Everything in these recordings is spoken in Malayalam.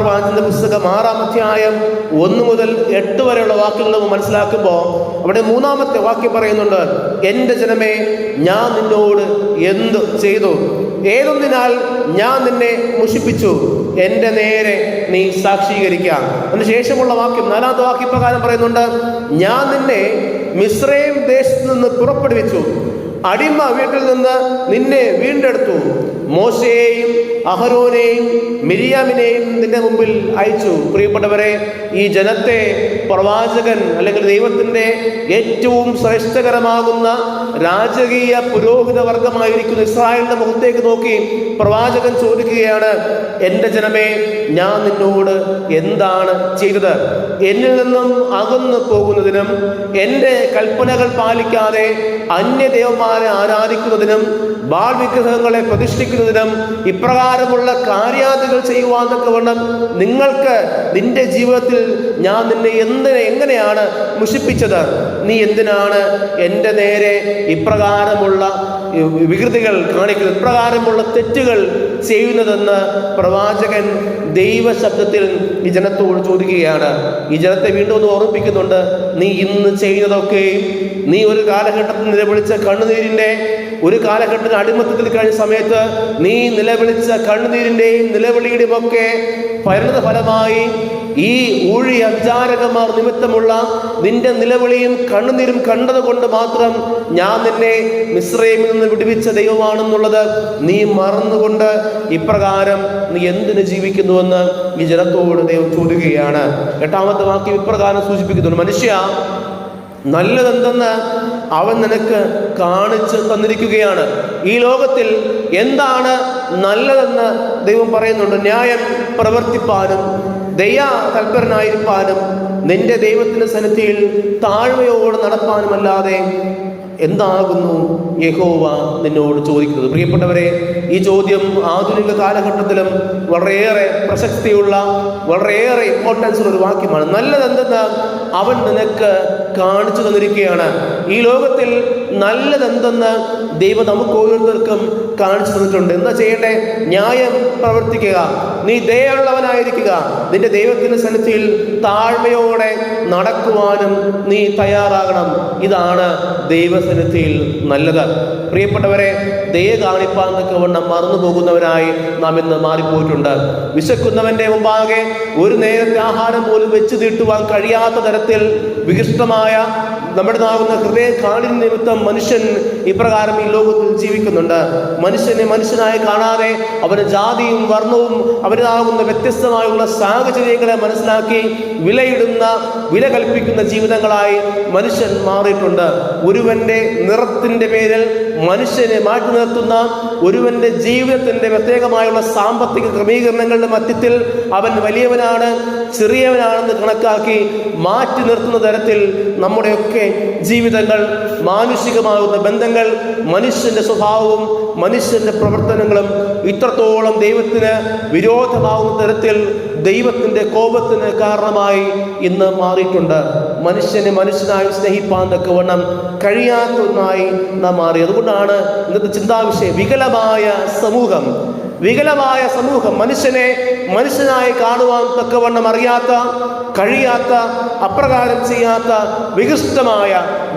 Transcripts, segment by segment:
പ്രവാചകന്റെ പുസ്തകം 6-ാം അധ്യായം 1 മുതൽ 8 വരെയുള്ള വാക്യങ്ങൾ നമ്മൾ മനസ്സിലാക്കുമ്പോൾ അവിടെ 3-ാമത്തെ വാക്യം പറയുന്നുണ്ട്, എൻ്റെ ജനമേ, ഞാൻ നിന്നോട് എന്ത് ചെയ്തു? ഏതൊന്നിനാൽ ഞാൻ നിന്നെ മുഷിപ്പിച്ചു? എൻ്റെ നേരെ നീ സാക്ഷീകരിക്കാം. അതിനുശേഷമുള്ള വാക്യം 4-ാമത്തെ വാക്യപ്രകാരം പറയുന്നുണ്ട്, ഞാൻ നിന്നെ മിസ്രയീം ദേശത്ത് നിന്ന് പുറപ്പെടുവിച്ചു, അടിമ വീട്ടിൽ നിന്ന് നിന്നെ വീണ്ടെടുത്തു. മോശയെയും അഹരോനെയും മിരിയാമിനെയും നിന്റെ മുമ്പിൽ അയച്ചു. പ്രിയപ്പെട്ടവരെ, ഈ ജനത്തെ പ്രവാചകൻ അല്ലെങ്കിൽ ദൈവത്തിൻ്റെ ഏറ്റവും ശ്രേഷ്ഠകരമാകുന്ന രാജകീയ പുരോഹിത വർഗമായിരിക്കുന്ന ഇസ്രായേലിന്റെ മുഖത്തേക്ക് നോക്കി പ്രവാചകൻ ചോദിക്കുകയാണ്, എൻ്റെ ജനമേ, ഞാൻ നിന്നോട് എന്താണ് ചെയ്തത്? എന്നിൽ നിന്നും അകന്നു പോകുന്നതിനും എൻ്റെ കൽപ്പനകൾ പാലിക്കാതെ അന്യദേവന്മാരെ ആരാധിക്കുന്നതിനും ബാൽ വിഗ്രഹങ്ങളെ പ്രതിഷ്ഠിക്കുന്നതിനും ഇപ്രകാരമുള്ള കാര്യാദികൾ ചെയ്യുവാന്നൊക്കെ വേണം നിങ്ങൾക്ക് നിന്റെ ജീവിതത്തിൽ ഞാൻ നിന്നെ എങ്ങനെയാണ് മുഷിപ്പിച്ചത്? നീ എന്തിനാണ് എൻ്റെ നേരെ ഇപ്രകാരമുള്ള വികൃതികൾ കാണിക്കുന്നത്, ഇപ്രകാരമുള്ള തെറ്റുകൾ ചെയ്യുന്നതെന്ന് പ്രവാചകൻ ദൈവശബ്ദത്തിൽ ഈ ജനത്തോട് ചോദിക്കുകയാണ്. ഈ ജനത്തെ വീണ്ടും ഒന്ന് ഓർമ്മിപ്പിക്കുന്നുണ്ട്, നീ ഇന്ന് ചെയ്യുന്നതൊക്കെയും നീ ഒരു കാലഘട്ടത്തിൽ നിലവിളിച്ച കണ്ണുനീരിൻ്റെ, ഒരു കാലഘട്ടത്തിൽ അടിമത്തത്തിൽ കഴിഞ്ഞ സമയത്ത് നീ നിലവിളിച്ച കണ്ണുനീരിൻ്റെയും നിലവിളിയുടെയും ഒക്കെ പരിണത ഫലമായി ഈ ഊഴി അചാരകന്മാർ നിമിത്തമുള്ള നിന്റെ നിലവിളിയും കണ്ണുനീരും കണ്ടത് കൊണ്ട് മാത്രം ഞാൻ നിന്നെ മിസ്രയീമിൽ നിന്ന് വിടുവിച്ച ദൈവമാണെന്നുള്ളത് നീ മറന്നുകൊണ്ട് ഇപ്രകാരം നീ എന്തിന് ജീവിക്കുന്നുവെന്ന് ഈ ജനത്തോട് ദൈവം ചോദിക്കുകയാണ്. 8-ാമത്തെ വാക്യം ഇപ്രകാരം സൂചിപ്പിക്കുന്നുണ്ട്, മനുഷ്യ, നല്ലതെന്തെന്ന് അവൻ നിനക്ക് കാണിച്ചു തന്നിരിക്കുകയാണ്. ഈ ലോകത്തിൽ എന്താണ് നല്ലതെന്ന് ദൈവം പറയുന്നുണ്ട്. ന്യായം പ്രവർത്തിപ്പാനും ദയാ തൽപരനായിരിക്കാനും നിന്റെ ദൈവത്തിന്റെ സന്നിധിയിൽ താഴ്മയോട് നടപ്പാനുമല്ലാതെ എന്താകുന്നു യഹോവ നിന്നോട് ചോദിക്കുന്നത്? പ്രിയപ്പെട്ടവരെ, ഈ ചോദ്യം ആധുനിക കാലഘട്ടത്തിലും വളരെയേറെ പ്രസക്തിയുള്ള, വളരെയേറെ ഇമ്പോർട്ടൻസ് ഉള്ള ഒരു വാക്യമാണ്. നല്ലതെന്തെന്ന് അവൻ നിനക്ക് കാണിച്ചു തന്നിരിക്കുകയാണ്. ഈ ലോകത്തിൽ നല്ലതെന്തെന്ന് ദൈവം നമുക്ക് ഓരോരുത്തർക്കും കാണിച്ചു തന്നിട്ടുണ്ട്. എന്താ ചെയ്യണ്ടേ? ന്യായം പ്രവർത്തിക്കുക, നീ ദയുള്ളവനായിരിക്കുക, നിന്റെ ദൈവത്തിന്റെ സന്നിധിയിൽ താഴ്മയോടെ നടക്കുവാനും നീ തയ്യാറാകണം. ഇതാണ് ദൈവസന്നിധിയിൽ നല്ലത്. പ്രിയപ്പെട്ടവരെ, ദയ കാണിപ്പാൻ തക്കവണ്ണം മറന്നു പോകുന്നവരായി നാം ഇന്ന് മാറിപ്പോയിട്ടുണ്ട്. വിശക്കുന്നവന്റെ മുമ്പാകെ ഒരു നേരത്തെ ആഹാരം പോലും വെച്ച് നീട്ടുവാൻ കഴിയാത്ത തരത്തിൽ വികൃഷ്ടമായ നമ്മുടെ നാകുന്ന ഹൃദയ കാഠിന്യ നിമിത്തം മനുഷ്യൻ ഇപ്രകാരം ഈ ലോകത്തിൽ ജീവിക്കുന്നുണ്ട്. മനുഷ്യനെ മനുഷ്യനായി കാണാതെ അവന്റെ ജാതിയും വർണ്ണവും അവനാകുന്ന വ്യത്യസ്തമായുള്ള സാഹചര്യങ്ങളെ മനസ്സിലാക്കി വില കൽപ്പിക്കുന്ന ജീവിതങ്ങളായി മനുഷ്യൻ മാറിയിട്ടുണ്ട്. ഒരുവന്റെ നിറത്തിന്റെ പേരിൽ മനുഷ്യനെ മാറ്റി നിർത്തുന്ന, ഒരുവന്റെ ജീവിതത്തിന്റെ പ്രത്യേകമായുള്ള സാമ്പത്തിക ക്രമീകരണങ്ങളുടെ മധ്യത്തിൽ അവൻ വലിയവനാണ് ചെറിയവനാണെന്ന് കണക്കാക്കി മാറ്റി നിർത്തുന്ന തരത്തിൽ നമ്മുടെയൊക്കെ ജീവിതങ്ങൾ, മാനുഷികമാകുന്ന ബന്ധങ്ങൾ, മനുഷ്യന്റെ സ്വഭാവവും മനുഷ്യന്റെ പ്രവർത്തനങ്ങളും ഇത്രത്തോളം ദൈവത്തിന് വിരോധമാകുന്ന തരത്തിൽ ദൈവത്തിന്റെ കോപത്തിന് കാരണമായി ഇന്ന് മാറിയിട്ടുണ്ട്. മനുഷ്യനെ മനുഷ്യനായി സ്നേഹിപ്പാൻ തക്കവണ്ണം കഴിയാത്ത ഒന്നായി നാം മാറി. അതുകൊണ്ടാണ് ഇന്നത്തെ ചിന്താവിഷയം വികലമായ സമൂഹം, മനുഷ്യനെ മനുഷ്യനായി കാണുവാൻ തക്കവണ്ണം അറിയാത്ത, കഴിയാത്ത, അപ്രകാരം ചെയ്യാത്ത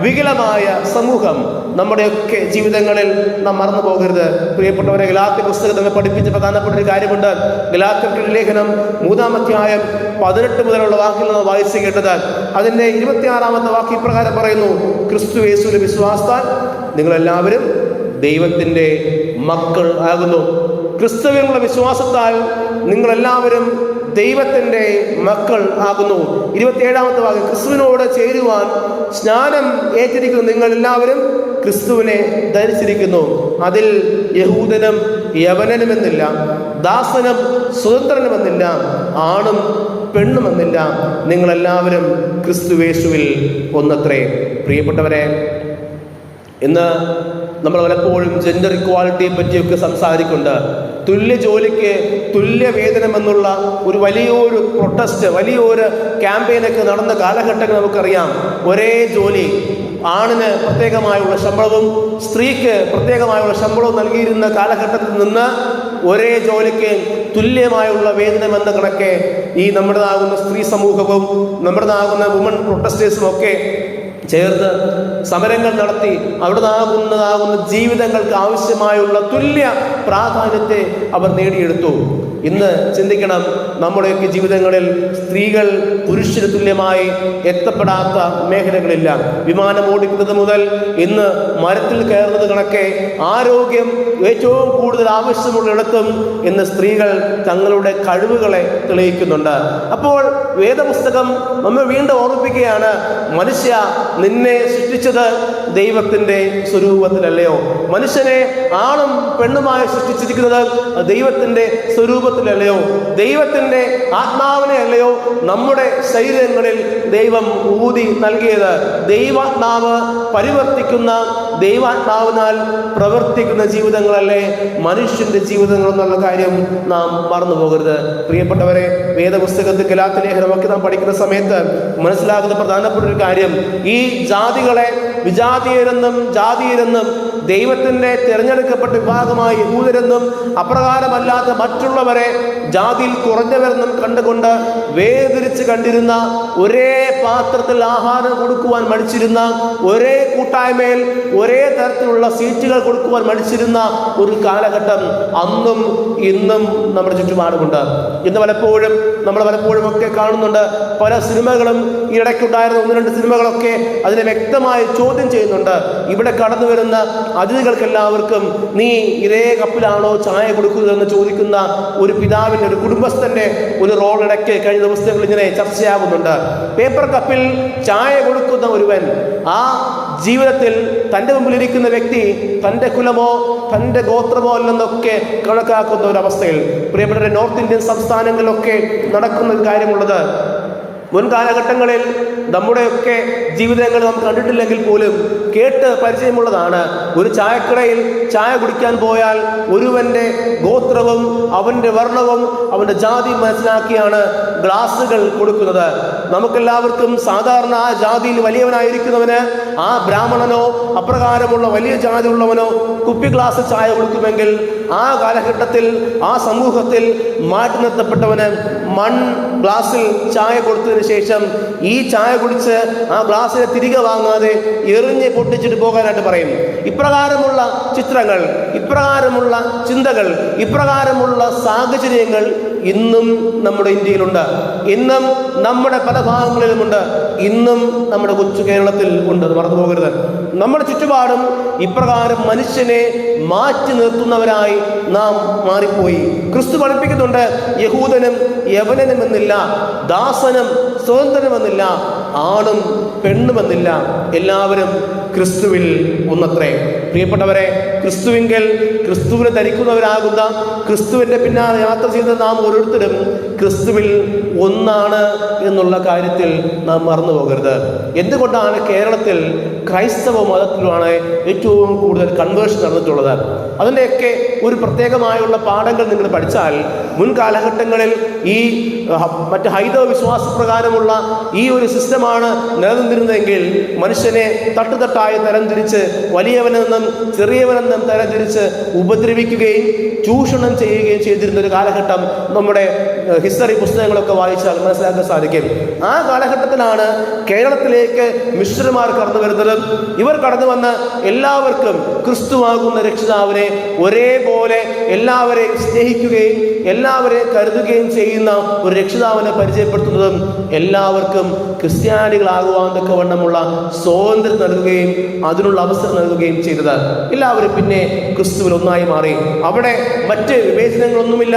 വികലമായ സമൂഹം നമ്മുടെയൊക്കെ ജീവിതങ്ങളിൽ നാം മറന്നു പോകരുത്. പ്രിയപ്പെട്ടവരെ, ഗലാത്യ പുസ്തകം നമ്മെ പഠിപ്പിച്ച പ്രധാനപ്പെട്ട ഒരു കാര്യമുണ്ട്. ഗലാത്യർക്കുള്ള ലേഖനം 3-ാം അധ്യായം 18 മുതലുള്ള വാക്കിൽ നാം വായിച്ചു കേട്ടത്. അതിന്റെ 26-ാമത്തെ വാക്യം ഇപ്രകാരം പറയുന്നു, ക്രിസ്തു യേശുവിന്റെ വിശ്വാസത്താൽ നിങ്ങളെല്ലാവരും ദൈവത്തിന്റെ മക്കൾ ആകുന്നു. ക്രിസ്തുവിനുള്ള വിശ്വാസത്താൽ നിങ്ങളെല്ലാവരും ദൈവത്തിന്റെ മക്കൾ ആകുന്നു. 27-ാമത്തെ വാക്യം, ക്രിസ്തുവിനോട് ചേരുവാൻ സ്നാനം ഏറ്റിരിക്കുന്നു നിങ്ങൾ എല്ലാവരും ക്രിസ്തുവിനെ ധരിച്ചിരിക്കുന്നു. അതിൽ യഹൂദനും യവനനുമെന്നില്ല, ദാസനും സ്വതന്ത്രനുമെന്നില്ല, ആണും പെണ്ണുമെന്നില്ല, നിങ്ങളെല്ലാവരും ക്രിസ്തുവേശുവിൽ ഒന്നത്രേ. പ്രിയപ്പെട്ടവരെ, ഇന്ന് നമ്മൾ പലപ്പോഴും ജെൻഡർ ഇക്വാലിറ്റിയെ പറ്റിയൊക്കെ സംസാരിക്കുന്നുണ്ട്. തുല്യ ജോലിക്ക് തുല്യ വേതനം എന്നുള്ള ഒരു വലിയൊരു പ്രൊട്ടസ്റ്റ്, വലിയൊരു ക്യാമ്പയിനൊക്കെ നടന്ന കാലഘട്ടങ്ങൾ നമുക്കറിയാം. ഒരേ ജോലി, ആണിന് പ്രത്യേകമായുള്ള ശമ്പളവും സ്ത്രീക്ക് പ്രത്യേകമായുള്ള ശമ്പളവും നൽകിയിരുന്ന കാലഘട്ടത്തിൽ നിന്ന് ഒരേ ജോലിക്ക് തുല്യമായുള്ള വേതനം എന്ന കണക്കെ ഈ നമ്മുടേതാകുന്ന സ്ത്രീ സമൂഹവും നമ്മുടേതാകുന്ന വുമൺ പ്രൊട്ടസ്റ്റേഴ്സും ഒക്കെ ചേർന്ന് സമരങ്ങൾ നടത്തി അവിടുന്നാകുന്ന ജീവിതങ്ങൾക്ക് ആവശ്യമായുള്ള തുല്യ പ്രാധാന്യത്തെ അവർ നേടിയെടുത്തു. ഇന്ന് ചിന്തിക്കണം, നമ്മുടെയൊക്കെ ജീവിതങ്ങളിൽ സ്ത്രീകൾ പുരുഷന് തുല്യമായി എത്തപ്പെടാത്ത മേഖലകളില്ല. വിമാനം ഓടിക്കുന്നത് മുതൽ ഇന്ന് മരത്തിൽ കയറുന്നത് കണക്കെ ആരോഗ്യം ഏറ്റവും കൂടുതൽ ആവശ്യമുള്ളിടത്തും ഇന്ന് സ്ത്രീകൾ തങ്ങളുടെ കഴിവുകളെ തെളിയിക്കുന്നുണ്ട്. അപ്പോൾ വേദപുസ്തകം നമ്മെ വീണ്ടും ഓർമ്മിപ്പിക്കുകയാണ്, മനുഷ്യ, നിന്നെ സൃഷ്ടിച്ചത് ദൈവത്തിന്റെ സ്വരൂപത്തിലല്ലയോ? മനുഷ്യനെ ആണും പെണ്ണുമായി സൃഷ്ടിച്ചിരിക്കുന്നത് ദൈവത്തിന്റെ സ്വരൂപത്തിലല്ലയോ? ദൈവത്തിന്റെ ആത്മാവിനെ അല്ലയോ നമ്മുടെ ശരീരങ്ങളിൽ ദൈവം ഊതി നൽകിയത്? ദൈവാത്മാവ് പരിവർത്തിക്കുന്ന, ദൈവാത്മാവിനാൽ പ്രവർത്തിക്കുന്ന ജീവിതങ്ങളല്ലേ മനുഷ്യന്റെ ജീവിതങ്ങൾ എന്നുള്ള കാര്യം നാം മറന്നു പോകരുത്. പ്രിയപ്പെട്ടവരെ, വേദപുസ്തകത്തിൽ ഗലാത്യ ലേഖനമൊക്കെ നാം പഠിക്കുന്ന സമയത്ത് മനസ്സിലാകുന്ന പ്രധാനപ്പെട്ട ഒരു കാര്യം, ഈ ജാതികളെ വിജാതീയരെന്നും ജാതീയരെന്നും ദൈവത്തിന്റെ തിരഞ്ഞെടുക്കപ്പെട്ട വിഭാഗമായി യഹൂദരെന്നും അപ്രകാരമല്ലാത്ത മറ്റുള്ളവരെ ജാതിയിൽ കുറഞ്ഞവരെന്നും കണ്ടുകൊണ്ട് വേർതിരിച്ച് കണ്ടിരുന്ന, ഒരേ പാത്രത്തിൽ ആഹാരം കൊടുക്കുവാൻ മടിച്ചിരുന്ന, ഒരേ കൂട്ടായ്മയിൽ ഒരേ തരത്തിലുള്ള സീറ്റുകൾ കൊടുക്കുവാൻ മടിച്ചിരുന്ന ഒരു കാലഘട്ടം അന്നും ഇന്നും നമ്മുടെ ചുറ്റുപാടുമുണ്ട്. ഇന്ന് നമ്മൾ പലപ്പോഴും ഒക്കെ കാണുന്നുണ്ട്. പല സിനിമകളും ഈ ഇടയ്ക്കുണ്ടായിരുന്ന 1-2 സിനിമകളൊക്കെ അതിനെ വ്യക്തമായി ചോദ്യം ചെയ്യുന്നുണ്ട്. ഇവിടെ കടന്നു വരുന്ന അതിഥികൾക്കെല്ലാവർക്കും നീ ഇതേ കപ്പിലാണോ ചായ കൊടുക്കുന്നതെന്ന് ചോദിക്കുന്ന ഒരു പിതാവിൻ്റെ, ഒരു കുടുംബസ്ഥന്റെ ഒരു റോൾ ഇടയ്ക്ക് കഴിഞ്ഞ ദിവസങ്ങളിൽ ഇങ്ങനെ ചർച്ചയാകുന്നുണ്ട്. പേപ്പർ കപ്പിൽ ചായ കൊടുക്കുന്ന ഒരുവൻ ആ ജീവിതത്തിൽ തൻ്റെ മുമ്പിലിരിക്കുന്ന വ്യക്തി തൻ്റെ കുലമോ തൻ്റെ ഗോത്രമോ അല്ലെന്നൊക്കെ കണക്കാക്കുന്ന ഒരവസ്ഥയിൽ പ്രിയപ്പെട്ട നോർത്ത് ഇന്ത്യൻ സംസ്ഥാനങ്ങളിലൊക്കെ നടക്കുന്ന ഒരു കാര്യമുള്ളത്. മുൻകാലഘട്ടങ്ങളിൽ നമ്മുടെയൊക്കെ ജീവിതങ്ങൾ നാം കണ്ടിട്ടില്ലെങ്കിൽ പോലും കേട്ട് പരിചയമുള്ളതാണ്. ഒരു ചായക്കടയിൽ ചായ കുടിക്കാൻ പോയാൽ ഒരുവന്റെ ഗോത്രവും അവന്റെ വർണ്ണവും അവന്റെ ജാതിയും മനസ്സിലാക്കിയാണ് ഗ്ലാസുകൾ കൊടുക്കുന്നത്. നമുക്കെല്ലാവർക്കും സാധാരണ ആ ജാതിയിൽ വലിയവനായിരിക്കുന്നവന് ആ ബ്രാഹ്മണനോ അപ്രകാരമുള്ള വലിയ ജാതി ഉള്ളവനോ കുപ്പി ഗ്ലാസ് ചായ കൊടുക്കുമെങ്കിൽ, ആ കാലഘട്ടത്തിൽ ആ സമൂഹത്തിൽ മാറ്റി നിർത്തപ്പെട്ടവന് ഗ്ലാസിൽ ചായ കൊടുത്തതിന് ശേഷം ഈ ചായ കുടിച്ച് ആ ഗ്ലാസ്സിനെ തിരികെ വാങ്ങാതെ എറിഞ്ഞ് പൊട്ടിച്ചിട്ട് പോകാനായിട്ട് പറയും. ഇപ്രകാരമുള്ള ചിത്രങ്ങൾ, ഇപ്രകാരമുള്ള ചിന്തകൾ, ഇപ്രകാരമുള്ള സാഹചര്യങ്ങൾ ഇന്നും നമ്മുടെ ഇന്ത്യയിലുണ്ട്. ഇന്നും നമ്മുടെ പല ഭാഗങ്ങളിലുമുണ്ട്. ഇന്നും നമ്മുടെ കൊച്ചു കേരളത്തിൽ ഉണ്ട്. മറന്നു പോകരുത്. നമ്മുടെ ചുറ്റുപാടും ഇപ്രകാരം മനുഷ്യനെ മാറ്റി നിർത്തുന്നവരായി നാം മാറിപ്പോയി. ക്രിസ്തു പഠിപ്പിക്കുന്നുണ്ട്, യഹൂദനും യവനനും എന്നില്ല, ദാസനും സ്വതന്ത്രനുമെന്നില്ല, ആണും പെണ്ണുമെന്നില്ല, എല്ലാവരും ക്രിസ്തുവിൽ ഒന്നത്രേ. പ്രിയപ്പെട്ടവരെ, ക്രിസ്തുവിനെ ധരിക്കുന്നവരാകുന്ന, ക്രിസ്തുവിന്റെ പിന്നാലെ യാത്ര ചെയ്ത നാം ഓരോരുത്തരും ക്രിസ്തുവിൽ ഒന്നാണ് എന്നുള്ള കാര്യത്തിൽ നാം മറന്നു പോകരുത്. എന്തുകൊണ്ടാണ് കേരളത്തിൽ ക്രൈസ്തവ മതത്തിലാണ് ഏറ്റവും കൂടുതൽ കൺവേർഷൻ നടന്നിട്ടുള്ളത്? അതിൻ്റെയൊക്കെ ഒരു പ്രത്യേകമായുള്ള പാഠങ്ങൾ നിങ്ങൾ പഠിച്ചാൽ, മുൻകാലഘട്ടങ്ങളിൽ ഈ മറ്റ് ഹൈന്ദവ വിശ്വാസപ്രകാരമുള്ള ഈ ഒരു സിസ്റ്റമാണ് നിലനിന്നിരുന്നതെങ്കിൽ മനുഷ്യനെ തട്ടുതട്ടായി തരംതിരിച്ച് വലിയവനെന്നും ചെറിയവനെന്നും തരംതിരിച്ച് ഉപദ്രവിക്കുകയും ചൂഷണം ചെയ്യുകയും ചെയ്തിരുന്ന ഒരു കാലഘട്ടം നമ്മുടെ ഹിസ്റ്ററി പുസ്തകങ്ങളൊക്കെ വായിച്ചാൽ മനസ്സിലാക്കാൻ സാധിക്കും. ആ കാലഘട്ടത്തിലാണ് കേരളത്തിലേക്ക് മിഷണറിമാർ കടന്നു വരുന്നത്. ഇവർ കടന്നു വന്ന് എല്ലാവർക്കും ക്രിസ്തുവാകുന്ന രക്ഷിതാവിനെ ഒരേപോലെ എല്ലാവരെയും സ്നേഹിക്കുകയും എല്ലാവരെയും കരുതുകയും ചെയ്യുന്ന ഒരു രക്ഷിതാവിനെ പരിചയപ്പെടുത്തുന്നതും എല്ലാവർക്കും ക്രിസ്ത്യാനികളാകുവാൻ തക്കവണ്ണമുള്ള സ്വാതന്ത്ര്യം നൽകുകയും അതിനുള്ള അവസരം നൽകുകയും ചെയ്തത്. എല്ലാവരും പിന്നെ ക്രിസ്തുവിൽ ഒന്നായി മാറി. അവിടെ മറ്റ് വിവേചനങ്ങളൊന്നുമില്ല,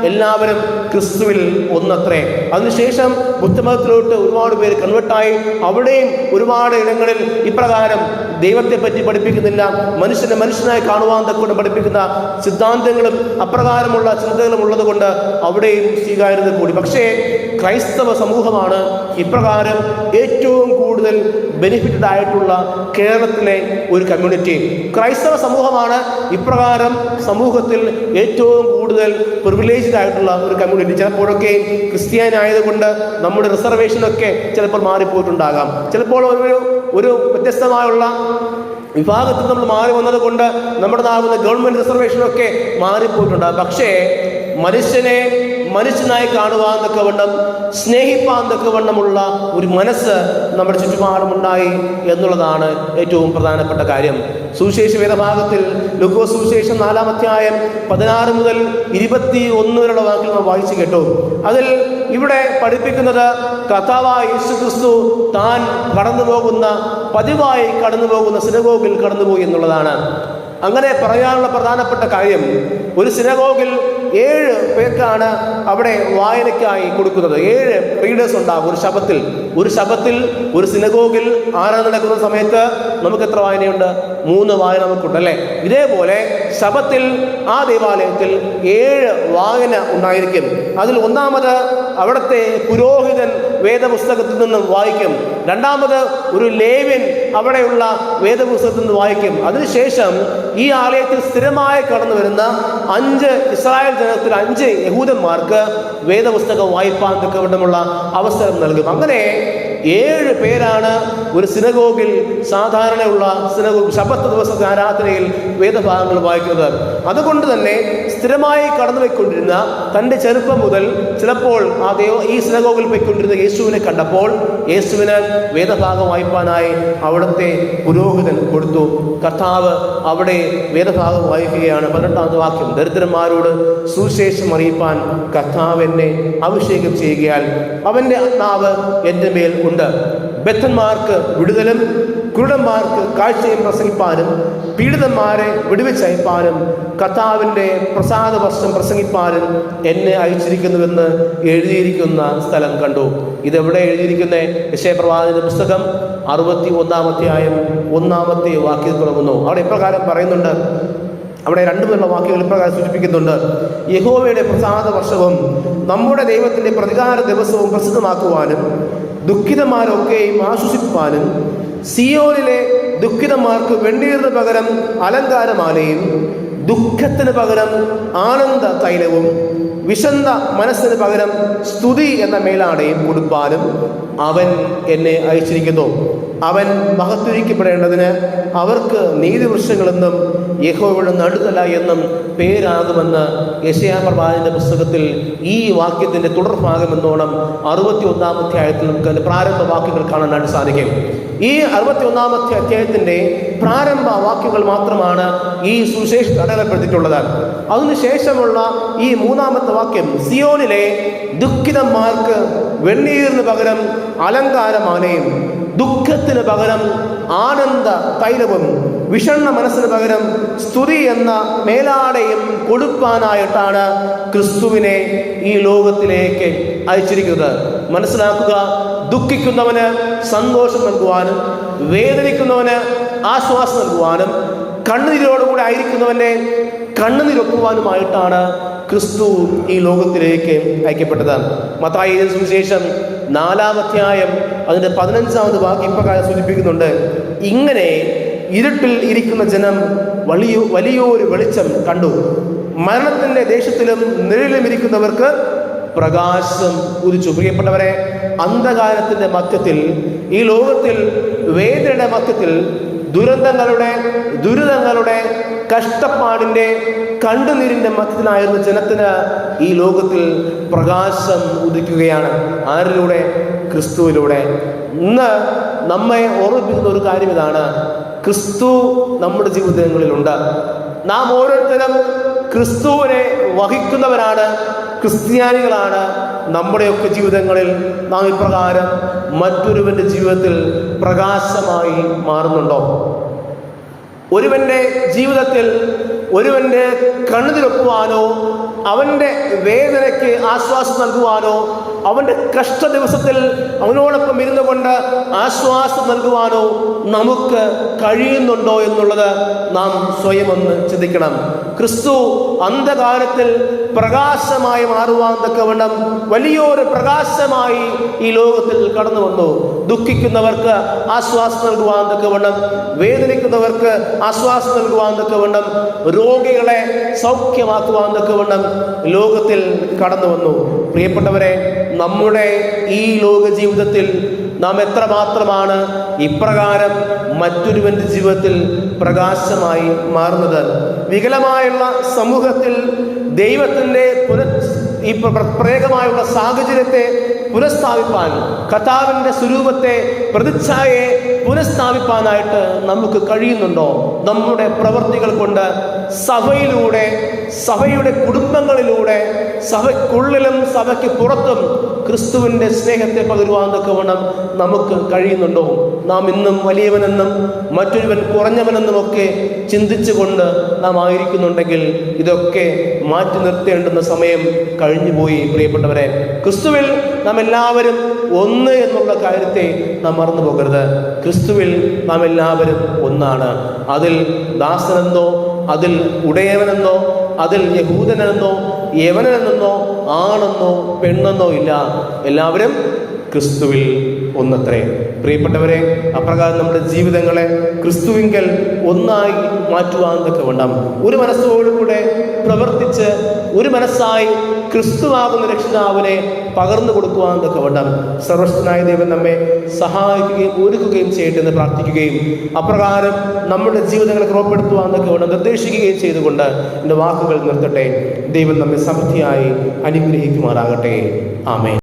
എല്ലാവരും ക്രിസ്തുവിൽ ഒന്നത്രേ. അതിനുശേഷം ബുദ്ധമതത്തിലോട്ട് ഒരുപാട് പേര് കൺവേർട്ടായി. അവിടെയും ഒരുപാട് ഇടങ്ങളിൽ ഇപ്രകാരം ദൈവത്തെ പറ്റി പഠിപ്പിക്കുന്നില്ല, മനുഷ്യനെ മനുഷ്യനായി കാണുവാൻ തക്കൊണ്ട് പഠിപ്പിക്കുന്ന സിദ്ധാന്തങ്ങളും അപ്രകാരമുള്ള ചിന്തകളും ഉള്ളത് കൊണ്ട് അവിടെയും സ്വീകാര്യത കൂടി. പക്ഷേ ക്രൈസ്തവ സമൂഹമാണ് ഇപ്രകാരം ഏറ്റവും കൂടുതൽ ബെനിഫിറ്റഡ് ആയിട്ടുള്ള കേരളത്തിലെ ഒരു കമ്മ്യൂണിറ്റി. ക്രൈസ്തവ സമൂഹമാണ് ഇപ്രകാരം സമൂഹത്തിൽ ഏറ്റവും കൂടുതൽ പ്രിവിലേജ്ഡ് ആയിട്ടുള്ള ഒരു കമ്മ്യൂണിറ്റി. ചിലപ്പോഴൊക്കെ ക്രിസ്ത്യാനി ആയതുകൊണ്ട് നമ്മുടെ റിസർവേഷനൊക്കെ ചിലപ്പോൾ മാറിപ്പോയിട്ടുണ്ടാകാം. ചിലപ്പോൾ ഒരു വ്യത്യസ്തമായുള്ള വിഭാഗത്തിൽ നമ്മൾ മാറി വന്നത് കൊണ്ട് നമ്മുടെ നാകുന്ന ഗവൺമെന്റ് റിസർവേഷനൊക്കെ മാറിപ്പോയിട്ടുണ്ട്. പക്ഷേ മനുഷ്യനെ മനുഷ്യനായി കാണുവാൻ തക്കവണ്ണം, സ്നേഹിപ്പാൻ തക്കവണ്ണമുള്ള ഒരു മനസ്സ് നമ്മുടെ ചുറ്റുപാടുമുണ്ടായി എന്നുള്ളതാണ് ഏറ്റവും പ്രധാനപ്പെട്ട കാര്യം. സുവിശേഷ വേദഭാഗത്തിൽ ലൂക്കോസ് സുവിശേഷം 4-ാം അധ്യായം 16 മുതൽ 21 വരെയുള്ള വാക്കിൽ നാം വായിച്ചു കേട്ടു. അതിൽ ഇവിടെ പഠിപ്പിക്കുന്നത് കർത്താവായ യേശുക്രിസ്തു താൻ പതിവായി കടന്നു പോകുന്ന സിനഗോഗിൽ കടന്നുപോയി എന്നുള്ളതാണ്. അങ്ങനെ പറയാനുള്ള പ്രധാനപ്പെട്ട കാര്യം, ഒരു സിനഗോഗിൽ 7 പേർക്കാണ് അവിടെ വായനയ്ക്കായി കൊടുക്കുന്നത്. 7 റീഡേഴ്സ് ഉണ്ടാകും ഒരു ശബത്തിൽ ഒരു സിനഗോഗിൽ ആരാധന നടക്കുന്ന സമയത്ത് നമുക്ക് എത്ര വായനയുണ്ട്? 3 വായന നമുക്കുണ്ട്, അല്ലേ? ഇതേപോലെ ശബത്തിൽ ആ ദേവാലയത്തിൽ 7 വായന ഉണ്ടായിരിക്കും. അതിൽ ഒന്നാമത് അവിടുത്തെ പുരോഹിതൻ വേദപുസ്തകത്തിൽ നിന്നും വായിക്കും. രണ്ടാമത് ഒരു ലേവ്യൻ അവിടെയുള്ള വേദപുസ്തകത്തിൽ നിന്ന് വായിക്കും. അതിനുശേഷം ഈ ആലയത്തിൽ സ്ഥിരമായി കടന്നു വരുന്ന 5 ഇസ്രായേൽ ജനത്തിൽ 5 യഹൂദന്മാർക്ക് വേദപുസ്തകം വായിപ്പാൻ തക്കവണ്ണമുള്ള അവസരം നൽകും. അങ്ങനെ 7 പേരാണ് ഒരു സിനഗോഗിൽ സാധാരണയുള്ള ശബത്ത് ദിവസത്തെ ആരാധനയിൽ വേദഭാഗങ്ങൾ വായിക്കുന്നത്. അതുകൊണ്ട് തന്നെ സ്ഥിരമായി കടന്നു പോയിക്കൊണ്ടിരുന്ന തൻ്റെ ചെറുപ്പം മുതൽ ചിലപ്പോൾ ഈ സിനഗോഗിൽ പോയിക്കൊണ്ടിരുന്ന യേശുവിനെ കണ്ടപ്പോൾ യേശുവിന് വേദഭാഗം വായിപ്പാനായി അവിടുത്തെ പുരോഹിതൻ കൊടുത്തു. കർത്താവ് അവിടെ വേദഭാഗം വായിക്കുകയാണ്. 18-ാമത്തെ വാക്യം, ദരിദ്രന്മാരോട് സുവിശേഷം അറിയിപ്പാൻ കർത്താവ് എന്നെ അഭിഷേകം ചെയ്യുകയാൽ അവൻ്റെ ആത്മാവ് എൻ്റെ മേൽ ഉണ്ട്. ബദ്ധന്മാർക്ക് വിടുതലും കുരുടന്മാർക്ക് കാഴ്ചയും പ്രസംഗിപ്പാനും പീഡിതന്മാരെ വിടുവിച്ചയപ്പാനും കർത്താവിൻ്റെ പ്രസാദ വർഷം പ്രസംഗിപ്പാനും എന്നെ അയച്ചിരിക്കുന്നുവെന്ന് എഴുതിയിരിക്കുന്ന സ്ഥലം കണ്ടു. ഇതെവിടെ എഴുതിയിരിക്കുന്നത്? യെശയ്യാപ്രവാചകന്റെ പുസ്തകം 61-ാം അധ്യായം 1-ാമത്തെ വാക്യത്തിൽ തുടങ്ങുന്നു. അവിടെ ഇപ്രകാരം പറയുന്നുണ്ട്. അവിടെ 2 വാക്യങ്ങൾ ഇപ്രകാരം സൂചിപ്പിക്കുന്നുണ്ട്: യഹോവയുടെ പ്രസാദ വർഷവും നമ്മുടെ ദൈവത്തിൻ്റെ പ്രതികാര ദിവസവും പ്രസിദ്ധമാക്കുവാനും ദുഃഖിതന്മാരൊക്കെയും ആശ്വസിപ്പാനും സിയോനിലെ ദുഃഖിതന്മാർക്ക് വെണ്ണീറിന് പകരം അലങ്കാരമാലയും ദുഃഖത്തിന് പകരം ആനന്ദ തൈലവും വിശന്ന മനസ്സിന് പകരം സ്തുതി എന്ന മേലാടയും കൊടുപ്പാനും അവൻ എന്നെ അയച്ചിരിക്കുന്നു. അവൻ മഹത്വരിക്കപ്പെടേണ്ടതിന് അവർക്ക് നീതിവൃക്ഷങ്ങളെന്നും യഹോവയുടെ നടുതല എന്നും പേരാകുമെന്ന് യെശയ്യാപ്രവാചകന്റെ പുസ്തകത്തിൽ ഈ വാക്യത്തിന്റെ തുടർഭാഗം എന്നോണം 61-ാം അധ്യായത്തിൽ നമുക്ക് അതിന്റെ പ്രാരംഭ വാക്യങ്ങൾ കാണാനായിട്ട് സാധിക്കും. ഈ 61-ാമത്തെ അധ്യായത്തിന്റെ പ്രാരംഭ വാക്യങ്ങൾ മാത്രമാണ് ഈ സുവിശേഷത്തിൽ അടയാളപ്പെടുത്തിയിട്ടുള്ളത്. അതിനുശേഷമുള്ള ഈ 3-ാമത്തെ വാക്യം, സിയോനിലെ ദുഃഖിതന്മാർക്ക് വെണ്ണീറിന് പകരം അലങ്കാരമാലയും ദുഃഖത്തിന് പകരം ആനന്ദ തൈലവും വിഷണ്ണ മനസ്സിന് പകരം സ്തുതി എന്ന മേലാടയും കൊടുപ്പാനായിട്ടാണ് ക്രിസ്തുവിനെ ഈ ലോകത്തിലേക്ക് അയച്ചിരിക്കുന്നത്. മനസ്സിലാക്കുക, ദുഃഖിക്കുന്നവന് സന്തോഷം നൽകുവാനും വേദനിക്കുന്നവന് ആശ്വാസം നൽകുവാനും കണ്ണുനീരോടുകൂടി ആയിരിക്കുന്നവനെ കണ്ണുനീരൊപ്പുവാനുമായിട്ടാണ് ക്രിസ്തു ഈ ലോകത്തിലേക്ക് അയക്കപ്പെട്ടത്. മത്തായി എഴുതിയ സുവിശേഷം 4-ാം അധ്യായം അതിൻ്റെ 15-ാമത് വാക്യം ഇപ്രകാരം സൂചിപ്പിക്കുന്നുണ്ട്: ഇങ്ങനെ ഇരുട്ടിൽ ഇരിക്കുന്ന ജനം വലിയൊരു വെളിച്ചം കണ്ടു. മരണത്തിൻ്റെ ദേശത്തിലും നിഴലിലും ഇരിക്കുന്നവർക്ക് പ്രകാശം ഉദിച്ചു. പ്രിയപ്പെട്ടവരെ, അന്ധകാരത്തിൻ്റെ മധ്യത്തിൽ, ഈ ലോകത്തിൽ വേദനയുടെ മധ്യത്തിൽ, ദുരിതങ്ങളുടെ കഷ്ടപ്പാടിൻ്റെ കണ്ണുനീരിൻ്റെ മധ്യത്തിലായിരുന്ന ജനത്തിന് ഈ ലോകത്തിൽ പ്രകാശം ഉദിക്കുകയാണ്. ആരിലൂടെ? ക്രിസ്തുവിലൂടെ. ഇന്ന് നമ്മെ ഓർമ്മിപ്പിക്കുന്ന ഒരു കാര്യം ഇതാണ്: ക്രിസ്തു നമ്മുടെ ജീവിതങ്ങളിലുണ്ട്. നാം ഓരോരുത്തരും ക്രിസ്തുവിനെ വഹിക്കുന്നവരാണ്, ക്രിസ്ത്യാനികളാണ്. നമ്മുടെയൊക്കെ ജീവിതങ്ങളിൽ നാം ഇപ്രകാരം മറ്റൊരുവന്റെ ജീവിതത്തിൽ പ്രകാശമായി മാറുന്നുണ്ടോ? ഒരുവന്റെ ജീവിതത്തിൽ ഒരുവന്റെ കണ്ണുനീരൊപ്പുവാനോ അവൻ്റെ വേദനയ്ക്ക് ആശ്വാസം നൽകുവാനോ അവൻ്റെ കഷ്ട ദിവസത്തിൽ അവനോടൊപ്പം ഇരുന്നു കൊണ്ട് ആശ്വാസം നൽകുവാനോ നമുക്ക് കഴിയുന്നുണ്ടോ എന്നുള്ളത് നാം സ്വയം ഒന്ന് ചിന്തിക്കണം. ക്രിസ്തു അന്ധകാരത്തിൽ പ്രകാശമായി മാറുവാൻ തക്കവണ്ണം വലിയൊരു പ്രകാശമായി ഈ ലോകത്തിൽ കടന്നു വന്നു. ദുഃഖിക്കുന്നവർക്ക് ആശ്വാസം നൽകുവാൻ തക്കവണ്ണം, വേദനിക്കുന്നവർക്ക് ആശ്വാസം നൽകുവാൻ തക്കവണ്ണം, രോഗികളെ സൗഖ്യമാക്കുവാൻ തക്കവണ്ണം ലോകത്തിൽ കടന്നു വന്നു. പ്രിയപ്പെട്ടവരെ, നമ്മുടെ ഈ ലോക ജീവിതത്തിൽ നാം എത്രമാത്രമാണ് ഇപ്രകാരം മറ്റൊരുവന്റെ ജീവിതത്തിൽ പ്രകാശമായി മാറുന്നത്. വികലമായുള്ള സമൂഹത്തിൽ ദൈവത്തിൻ്റെ ഈ പ്രത്യേകമായുള്ള സാഹചര്യത്തെ പുനഃസ്ഥാപിപ്പാൻ, കർത്താവിൻ്റെ സ്വരൂപത്തെ, പ്രതിച്ഛായയെ പുനഃസ്ഥാപിപ്പാനായിട്ട് നമുക്ക് കഴിയുന്നുണ്ടോ? നമ്മുടെ പ്രവൃത്തികൾ കൊണ്ട് സഭയിലൂടെ, സഭയുടെ കുടുംബങ്ങളിലൂടെ, സഭയ്ക്കുള്ളിലും സഭയ്ക്ക് പുറത്തും ക്രിസ്തുവിൻ്റെ സ്നേഹത്തെ പകരുവാൻ തക്കവണ്ണം നമുക്ക് കഴിയുന്നുണ്ടോ? നാം ഇന്നും വലിയവനെന്നും മറ്റൊരുവൻ കുറഞ്ഞവനെന്നുമൊക്കെ ചിന്തിച്ചുകൊണ്ട് നാം ആയിരിക്കുന്നുണ്ടെങ്കിൽ ഇതൊക്കെ മാറ്റി നിർത്തേണ്ടുന്ന സമയം കഴിഞ്ഞുപോയി. പ്രിയപ്പെട്ടവരെ, ക്രിസ്തുവിൽ നാം എല്ലാവരും ഒന്ന് എന്നുള്ള കാര്യത്തെ നാം മറന്നു പോകരുത്. ക്രിസ്തുവിൽ നാം എല്ലാവരും ഒന്നാണ്. അതിൽ ദാസനെന്നോ, അതിൽ ഉടയവനെന്നോ, അതിൽ യഹൂദനെന്നോ, യവനെന്നോ, ആണെന്നോ പെണ്ണെന്നോ ഇല്ല. എല്ലാവരും ക്രിസ്തുവിൽ ഒന്നത്രേ. പ്രിയപ്പെട്ടവരെ, അപ്രകാരം നമ്മുടെ ജീവിതങ്ങളെ ക്രിസ്തുവിങ്കൽ ഒന്നായി മാറ്റുവാൻ തക്കവണ്ണം ഒരു മനസ്സോടുകൂടെ പ്രവർത്തിച്ച് ഒരു മനസ്സായി ക്രിസ്തുവാകുന്ന രക്ഷിതാവിനെ പകർന്നു കൊടുക്കുവാൻ തക്കവണ്ണം സർവശക്തനായ ദൈവം നമ്മെ സഹായിക്കുകയും ഒരുക്കുകയും ചെയ്യട്ടെ എന്ന് പ്രാർത്ഥിക്കുകയും അപ്രകാരം നമ്മുടെ ജീവിതങ്ങളെ ക്രമപ്പെടുത്തുവാൻ തക്കവണ്ണം നിർദ്ദേശിക്കുകയും ചെയ്തുകൊണ്ട് എൻ്റെ വാക്കുകൾ നിർത്തട്ടെ. ദൈവം നമ്മെ സമൃദ്ധിയായി അനുഗ്രഹിക്കുമാറാകട്ടെ. ആമേൻ.